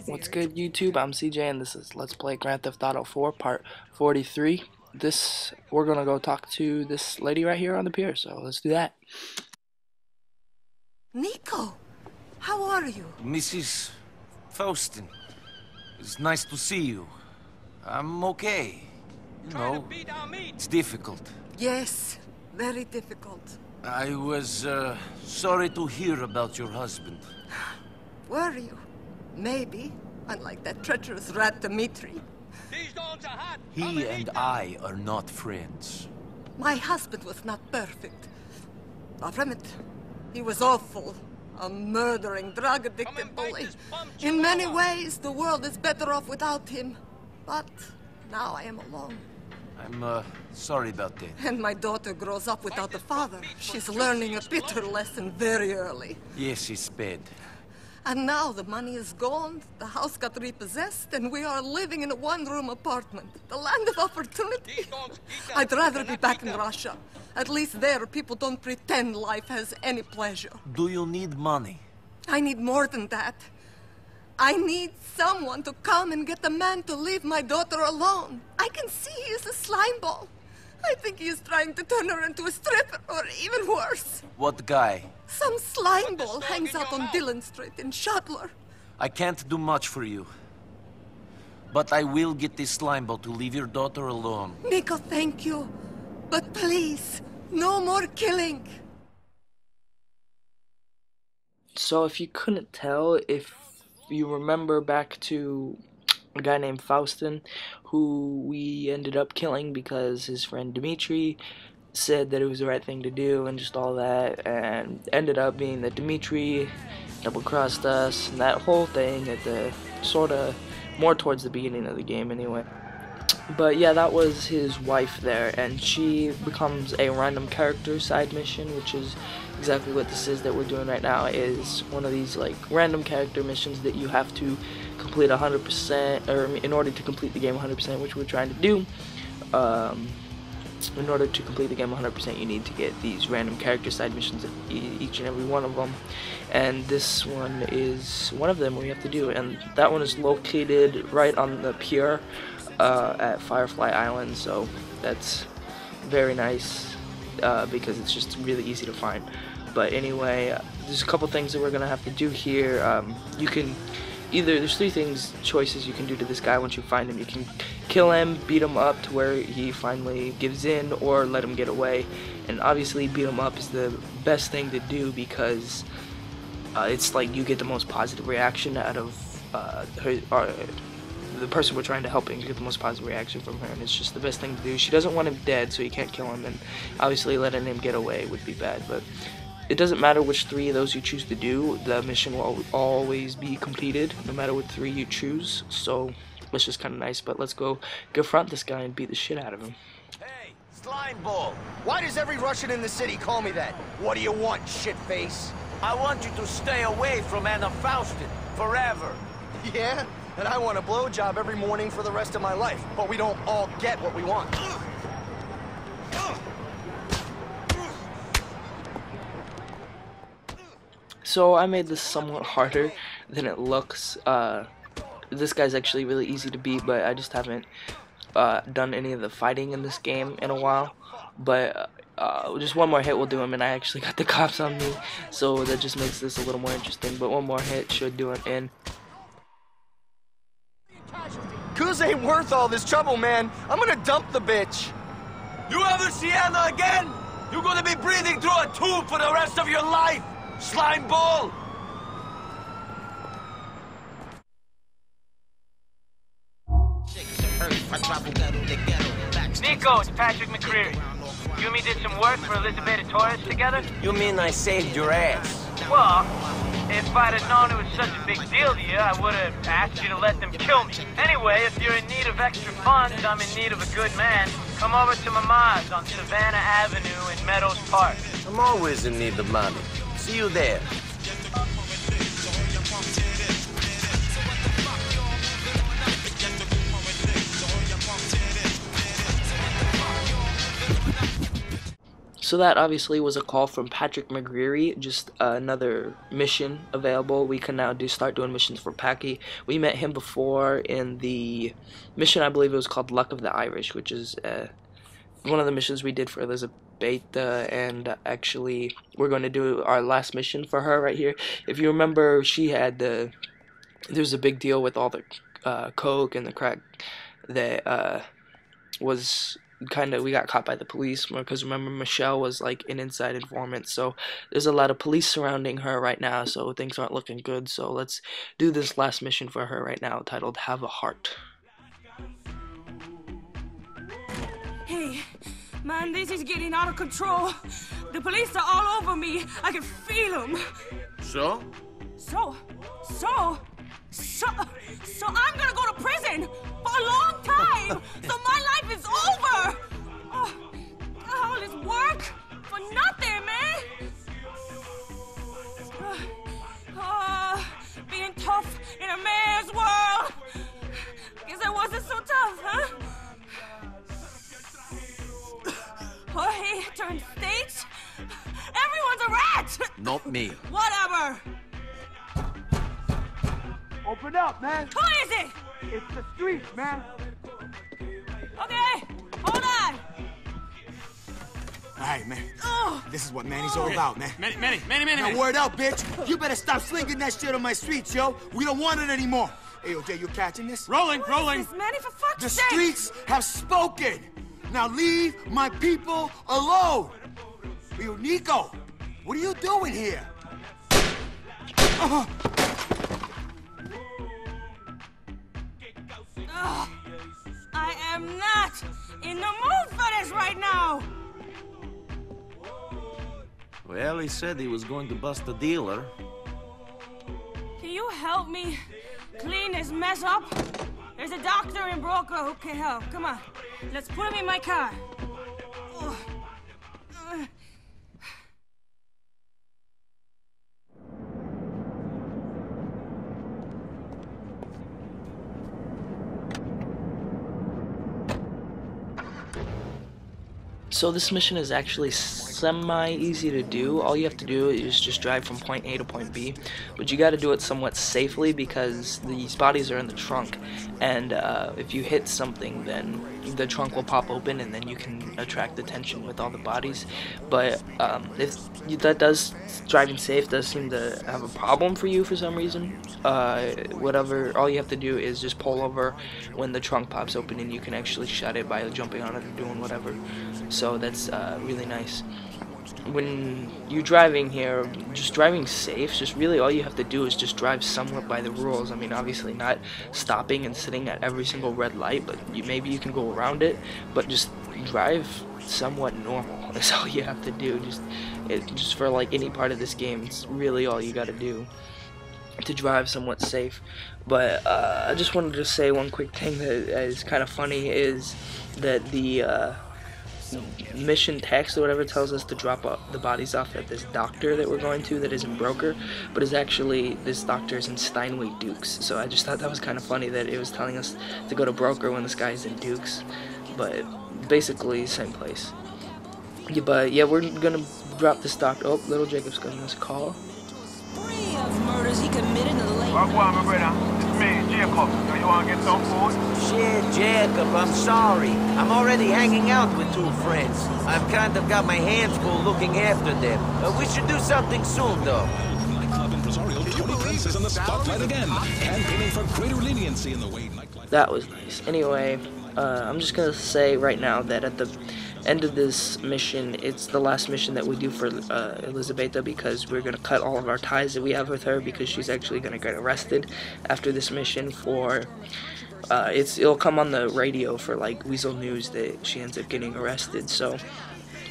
What's good, YouTube? I'm CJ and this is Let's Play Grand Theft Auto 4 Part 43. We're gonna go talk to this lady right here on the pier, so let's do that. Nico, how are you? Mrs. Faustin, it's nice to see you. I'm okay. You know, it's difficult. Yes, very difficult. I was sorry to hear about your husband. Were you? Maybe, unlike that treacherous rat Dmitri. He and I are not friends. My husband was not perfect. Far from it. He was awful. A murdering, drug-addicted bully. In many ways, the world is better off without him. But now I am alone. I'm sorry about that. And my daughter grows up without a father. She's learning a bitter lesson very early. Yes, it's bad. And now the money is gone, the house got repossessed, and we are living in a one-room apartment. The land of opportunity. I'd rather be back in Russia. At least there, people don't pretend life has any pleasure. Do you need money? I need more than that. I need someone to come and get the man to leave my daughter alone. I can see he is a slime ball. I think he is trying to turn her into a stripper, or even worse. What guy? Some slime ball hangs out on Dillon Street in Schottler. I can't do much for you. But I will get this slimeball to leave your daughter alone. Nico, thank you. But please, no more killing. So if you couldn't tell, if you remember back to a guy named Faustin, who we ended up killing because his friend Dmitri said that it was the right thing to do and just all that, and ended up being that Dmitri double-crossed us and that whole thing at the sorta more towards the beginning of the game anyway. But yeah, that was his wife there, and she becomes a random character side mission, which is exactly what this is that we're doing right now. Is one of these like random character missions that you have to complete 100%, or in order to complete the game 100%, which we're trying to do. In order to complete the game 100%, you need to get these random character side missions, each and every one of them. And this one is one of them we have to do, and that one is located right on the pier at Firefly Island, so that's very nice because it's just really easy to find. But anyway, there's a couple things that we're gonna have to do here. You can there's three choices you can do to this guy once you find him. You can kill him, beat him up to where he finally gives in, or let him get away. And obviously beat him up is the best thing to do because it's like you get the most positive reaction out of the person we're trying to help, and you get the most positive reaction from her, and it's just the best thing to do. She doesn't want him dead, so you can't kill him, and obviously letting him get away would be bad, but it doesn't matter which three of those you choose to do, the mission will always be completed, no matter what three you choose, so it's just kind of nice. But let's go confront this guy and beat the shit out of him. Hey, slime ball! Why does every Russian in the city call me that? What do you want, shitface? I want you to stay away from Anna Faustin forever. Yeah? And I want a blowjob every morning for the rest of my life, but we don't all get what we want. So I made this somewhat harder than it looks. This guy's actually really easy to beat, but I just haven't done any of the fighting in this game in a while. But just one more hit will do him, and I actually got the cops on me, so that just makes this a little more interesting. But one more hit should do it in. Kuz ain't worth all this trouble, man. I'm gonna dump the bitch. You ever see Anna again? You're gonna be breathing through a tube for the rest of your life, slime ball! Nico, it's Patrick McCreary. You and me did some work for Elizabeth Torres together? You mean I saved your ass? Well, if I'd have known it was such a big deal to you, I would have asked you to let them kill me. Anyway, if you're in need of extra funds, I'm in need of a good man. Come over to Mama's on Savannah Avenue in Meadows Park. I'm always in need of money. See you there. So that obviously was a call from Patrick McGreary, just another mission available. We can now start doing missions for Packy. We met him before in the mission, I believe it was called Luck of the Irish, which is one of the missions we did for Elizabetha, and actually we're going to do our last mission for her right here. If you remember, she had there's a big deal with all the coke and the crack that was we got caught by the police, because remember, Michelle was like an inside informant, so there's a lot of police surrounding her right now, so things aren't looking good. So let's do this last mission for her right now, titled Have a Heart. Hey, man, this is getting out of control. The police are all over me. I can feel them. So I'm gonna go to prison for a long time. So my life is over. Oh, all this work for nothing, man. Being tough in a man's world. Guess I wasn't so tough, huh? Jorge turned stage. Everyone's a rat. not me. Whatever. Open up, man. Who is it? It's the streets, man. Okay, hold on. All right, man. Oh. This is what Manny's all about, man. Manny. Now, word out, bitch. You better stop slinging that shit on my streets, yo. We don't want it anymore. Hey, OJ, you catching this? Rolling. This Manny, for fuck's The sake. streets have spoken. Now leave my people alone. Yo, Nico, what are you doing here? I am not in the mood for this right now. Well, he said he was going to bust a dealer. Can you help me clean this mess up? There's a doctor and broker who can help. Come on, let's put him in my car. Ugh. So this mission is actually semi-easy to do. All you have to do is just drive from point A to point B, but you got to do it somewhat safely because these bodies are in the trunk, and if you hit something, then the trunk will pop open, and then you can attract attention with all the bodies. But if driving safe does seem to have a problem for you for some reason, all you have to do is just pull over when the trunk pops open, and you can actually shut it by jumping on it or doing whatever. So that's really nice. When you're driving here, just driving safe, just really all you have to do is just drive somewhat by the rules. I mean, obviously not stopping and sitting at every single red light, but maybe you can go around it, but just drive somewhat normal. That's all you have to do. Just for like any part of this game, it's really all you got to do to drive somewhat safe. But I just wanted to say one quick thing that is kind of funny is that the mission text or whatever tells us to drop the bodies off at this doctor that we're going to that is in Broker, but is actually, this doctor is in Steinway Dukes. So I just thought that was kind of funny that it was telling us to go to Broker when this guy's in Dukes, but basically same place. Yeah, but yeah, we're gonna drop this doctor. Oh, little Jacob's giving us a call. Three of murders he committed in the late Wagwan, my brother. It's me, Jacob. Do you want to get some food? Shit, Jacob, I'm sorry. I'm already hanging out with two friends. I've kind of got my hands full looking after them. We should do something soon, though. Nightclub impresario Tony Prince is in the spotlight again, campaigning for greater leniency in the way nightlife. That was nice. Anyway, I'm just gonna say right now that at the end of this mission, it's the last mission that we do for Elizabetha, because we're gonna cut all of our ties that we have with her, because she's actually gonna get arrested after this mission for it'll come on the radio for like Weasel News that she ends up getting arrested. So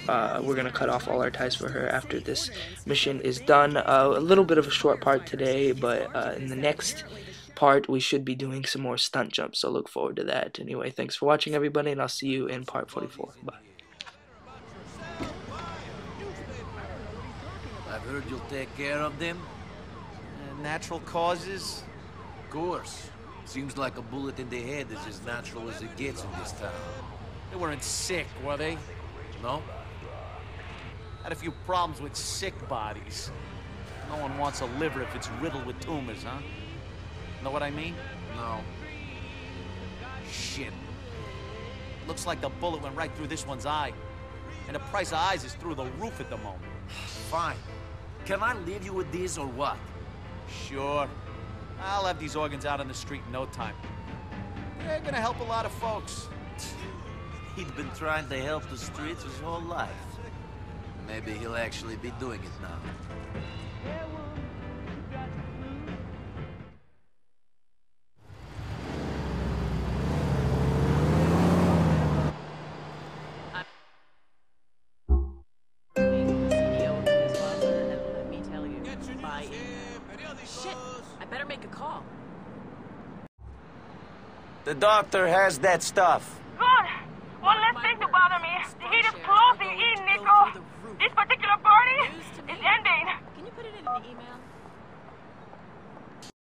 we're gonna cut off all our ties for her after this mission is done. A little bit of a short part today, but in the next part we should be doing some more stunt jumps, so look forward to that. Anyway, thanks for watching, everybody, and I'll see you in part 44. Bye. I've heard you'll take care of them. Natural causes? Of course. Seems like a bullet in the head is as natural as it gets in this town. They weren't sick, were they? No? Had a few problems with sick bodies. No one wants a liver if it's riddled with tumors, huh? Know what I mean? No. Shit. Looks like the bullet went right through this one's eye. And the price of eyes is through the roof at the moment. Fine. Can I leave you with these or what? Sure. I'll have these organs out on the street in no time. They're gonna help a lot of folks. He'd been trying to help the streets his whole life. Maybe he'll actually be doing it now. Shit, I better make a call. The doctor has that stuff. Good. One less thing to bother me. The heat is closing in, Nico. This particular party is ending. Can you put it in an email?